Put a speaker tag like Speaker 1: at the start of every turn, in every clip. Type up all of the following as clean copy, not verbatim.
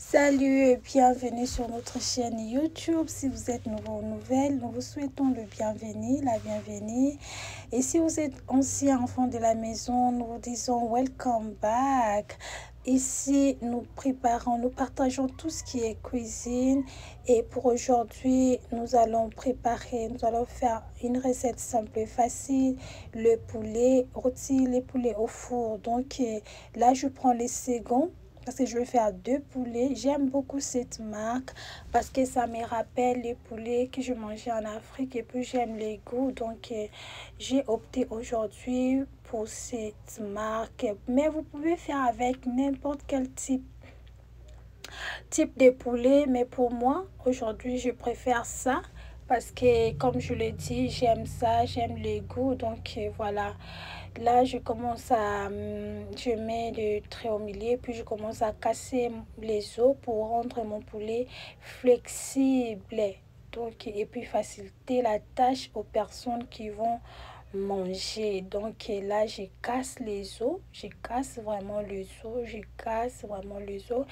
Speaker 1: Salut et bienvenue sur notre chaîne YouTube. Si vous êtes nouveau ou nouvelle, nous vous souhaitons le bienvenu, la bienvenue. Et si vous êtes ancien enfant de la maison, nous vous disons welcome back. Ici, nous partageons tout ce qui est cuisine. Et pour aujourd'hui, nous allons faire une recette simple et facile. Le poulet rôti, les poulets au four. Donc là, je prends les seconds, parce que je vais faire 2 poulets. J'aime beaucoup cette marque parce que ça me rappelle les poulets que je mangeais en Afrique et puis j'aime les goûts. Donc, j'ai opté aujourd'hui pour cette marque. Mais vous pouvez faire avec n'importe quel type de poulet. Mais pour moi, aujourd'hui, je préfère ça. Parce que, comme je l'ai dit, j'aime ça, j'aime les goûts. Donc, voilà. Là, je mets le trait au milieu, puis je commence à casser les os pour rendre mon poulet flexible. Donc, et puis faciliter la tâche aux personnes qui vont manger. Donc là, je casse les os, je casse vraiment les os.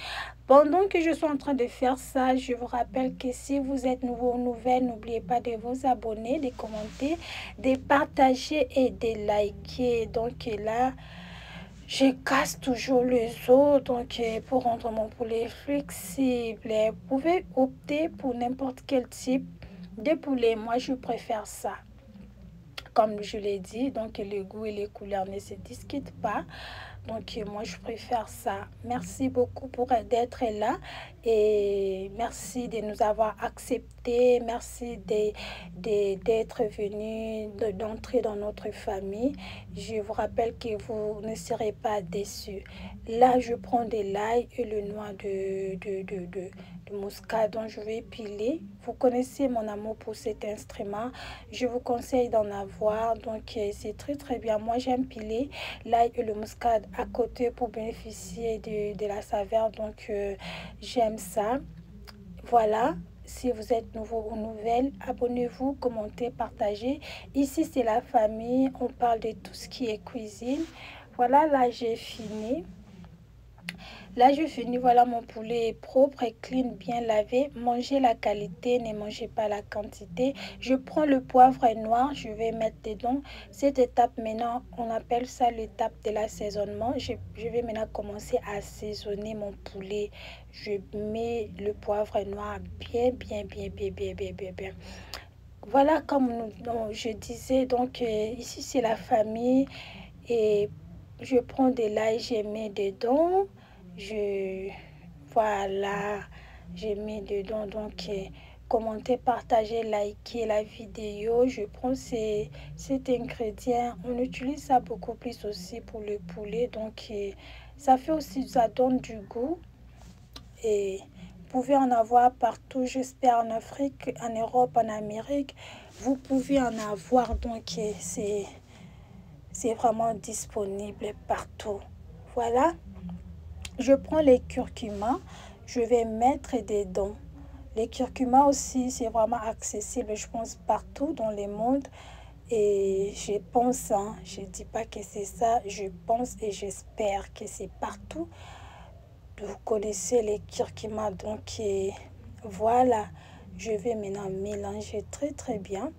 Speaker 1: Pendant que je suis en train de faire ça, je vous rappelle que si vous êtes nouveau ou nouvelle, n'oubliez pas de vous abonner, de commenter, de partager et de liker. Donc là, je casse toujours les os donc pour rendre mon poulet flexible. Vous pouvez opter pour n'importe quel type de poulet. Moi, je préfère ça. Comme je l'ai dit, donc le goût et les couleurs ne se discutent pas. Donc moi je préfère ça. Merci beaucoup pour d'être là et merci de nous avoir acceptés. Merci d'être venu, d'entrer dans notre famille. Je vous rappelle que vous ne serez pas déçus. Là, je prends de l'ail et le noix de muscade dont je vais piler. Vous connaissez mon amour pour cet instrument. Je vous conseille d'en avoir. Donc, c'est très très bien. Moi, j'aime piler l'ail et le muscade à côté pour bénéficier de la saveur. Donc, j'aime ça. Voilà. Si vous êtes nouveau ou nouvelle, abonnez-vous, commentez, partagez. Ici, c'est la famille. On parle de tout ce qui est cuisine. Voilà, là, j'ai fini. Là, je finis. Voilà, mon poulet est propre et clean, bien lavé. Mangez la qualité, ne mangez pas la quantité. Je prends le poivre noir, je vais mettre dedans. Cette étape, maintenant, on appelle ça l'étape de l'assaisonnement. Je vais maintenant commencer à assaisonner mon poulet. Je mets le poivre noir bien. Voilà, comme je disais, donc ici, c'est la famille. Et je prends de l'ail, je mets dedans. Voilà, j'ai mis dedans. Donc commentez, partagez, likez la vidéo. Je prends cet ingrédient, on utilise ça beaucoup plus aussi pour le poulet. Donc ça fait aussi, ça donne du goût. Et vous pouvez en avoir partout, j'espère, en Afrique, en Europe, en Amérique. Vous pouvez en avoir. Donc c'est vraiment disponible partout. Voilà. Je prends les curcuma, je vais mettre dedans. Les curcuma aussi, c'est vraiment accessible, je pense, partout dans le monde. Et je pense, je ne dis pas que c'est ça, je pense et j'espère que c'est partout. Vous connaissez les curcuma, donc voilà. Je vais maintenant mélanger très très bien.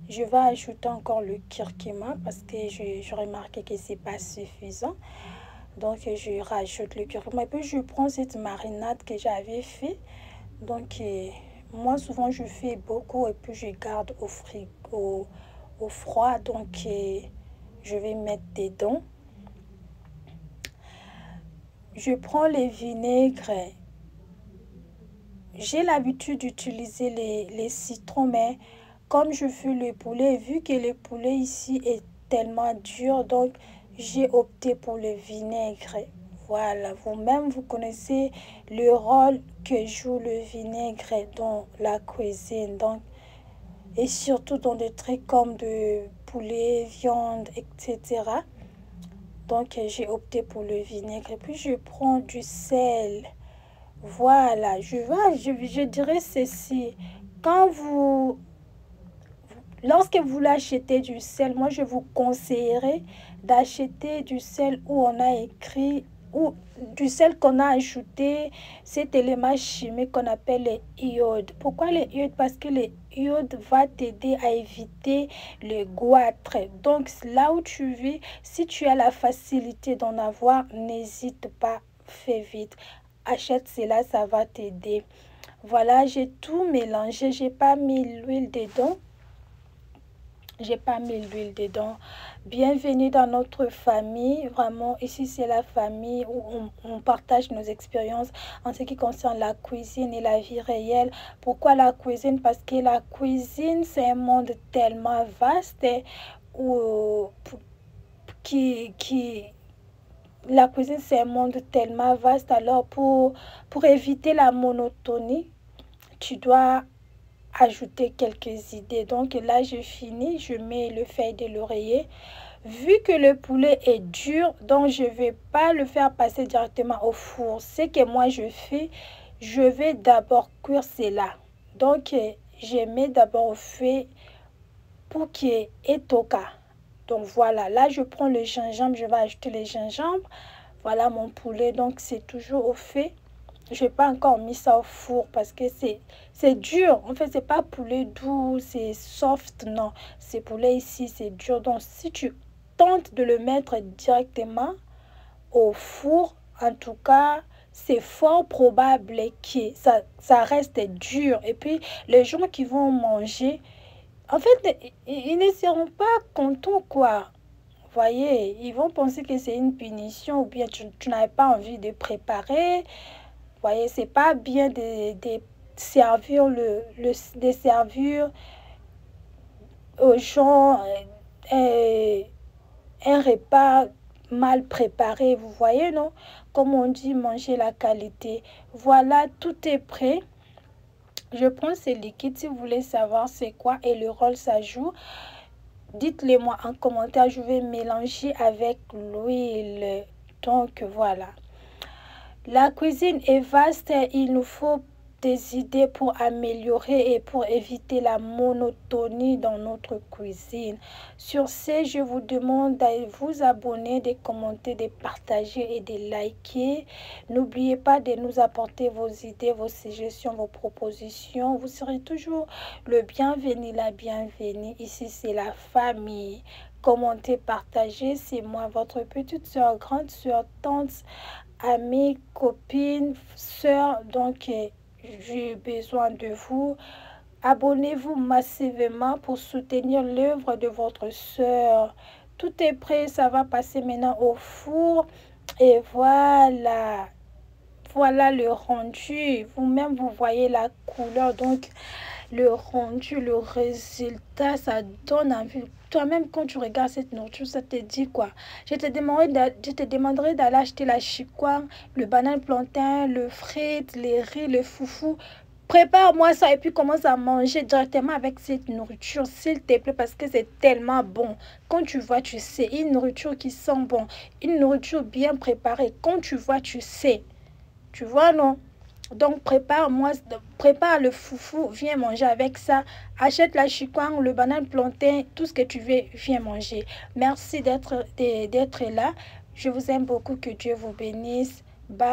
Speaker 1: Je vais ajouter encore le curcuma parce que je remarqué que c'est pas suffisant. Donc, je rajoute le curcuma. Et puis, je prends cette marinade que j'avais fait. Donc, moi, souvent, je fais beaucoup et puis je garde au frigo, au froid. Donc, je vais mettre dedans. Je prends les vinaigres. J'ai l'habitude d'utiliser les citrons, mais comme je fais le poulet, vu que le poulet ici est tellement dur, donc j'ai opté pour le vinaigre. Voilà, vous-même, vous connaissez le rôle que joue le vinaigre dans la cuisine. Donc, et surtout dans des trucs comme de poulet, viande, etc. Donc, j'ai opté pour le vinaigre. Et puis, je prends du sel. Voilà, je dirais ceci. Quand lorsque vous voulez acheter du sel, moi je vous conseillerais d'acheter du sel où on a écrit ou du sel qu'on a ajouté cet élément chimique qu'on appelle les iodes. Pourquoi les iodes? Parce que les iodes va t'aider à éviter le goitre. Donc là où tu vis, si tu as la facilité d'en avoir, n'hésite pas, fais vite. Achète cela, ça va t'aider. Voilà, j'ai tout mélangé, j'ai pas mis l'huile dedans. J'ai pas mis l'huile dedans. Bienvenue dans notre famille. Vraiment, ici, c'est la famille où on partage nos expériences en ce qui concerne la cuisine et la vie réelle. Pourquoi la cuisine? Parce que la cuisine, c'est un monde tellement vaste où, la cuisine, c'est un monde tellement vaste. Alors, pour éviter la monotonie, tu dois ajouter quelques idées. Donc là, je finis, je mets le feuille de l'oreiller. Vu que le poulet est dur, donc je ne vais pas le faire passer directement au four. Ce que moi je fais, je vais d'abord cuire cela. Donc, je mets d'abord au feu pour qu'il y ait étoka. Donc voilà, là je prends le gingembre, je vais ajouter le gingembre. Voilà mon poulet, donc c'est toujours au feu. Je n'ai pas encore mis ça au four parce que c'est dur. En fait, c'est pas poulet doux, c'est soft, non. C'est poulet ici, c'est dur. Donc, si tu tentes de le mettre directement au four, en tout cas, c'est fort probable que ça reste dur. Et puis, les gens qui vont manger, en fait, ils ne seront pas contents, quoi. Vous voyez, ils vont penser que c'est une punition ou bien tu n'avais pas envie de préparer. Voyez, c'est pas bien de servir de servir aux gens un repas mal préparé. Vous voyez, non? Comme on dit, manger la qualité. Voilà, tout est prêt. Je prends ces liquides si vous voulez savoir c'est quoi et le rôle ça joue. Dites-le moi en commentaire. Je vais mélanger avec l'huile. Donc voilà. La cuisine est vaste, il nous faut des idées pour améliorer et pour éviter la monotonie dans notre cuisine. Sur ce, je vous demande de vous abonner, de commenter, de partager et de liker. N'oubliez pas de nous apporter vos idées, vos suggestions, vos propositions. Vous serez toujours le bienvenu, la bienvenue. Ici, c'est la famille. Commentez, partagez. C'est moi, votre petite soeur, grande soeur, tante, amis, copines, sœurs, donc j'ai besoin de vous. Abonnez-vous massivement pour soutenir l'œuvre de votre sœur. Tout est prêt, ça va passer maintenant au four. Et voilà, voilà le rendu. Vous-même, vous voyez la couleur, donc le rendu, le résultat, ça donne envie. Toi-même, quand tu regardes cette nourriture, ça te dit quoi? Je te demanderai d'aller acheter la chikwang, le banane plantain, le frites, les riz, le foufou. Prépare-moi ça et puis commence à manger directement avec cette nourriture, s'il te plaît, parce que c'est tellement bon. Quand tu vois, tu sais, une nourriture qui sent bon, une nourriture bien préparée. Quand tu vois, tu sais. Tu vois, non? Donc, prépare le foufou, viens manger avec ça. Achète la chikwang, le banane plantain, tout ce que tu veux, viens manger. Merci d'être là. Je vous aime beaucoup, que Dieu vous bénisse. Bye.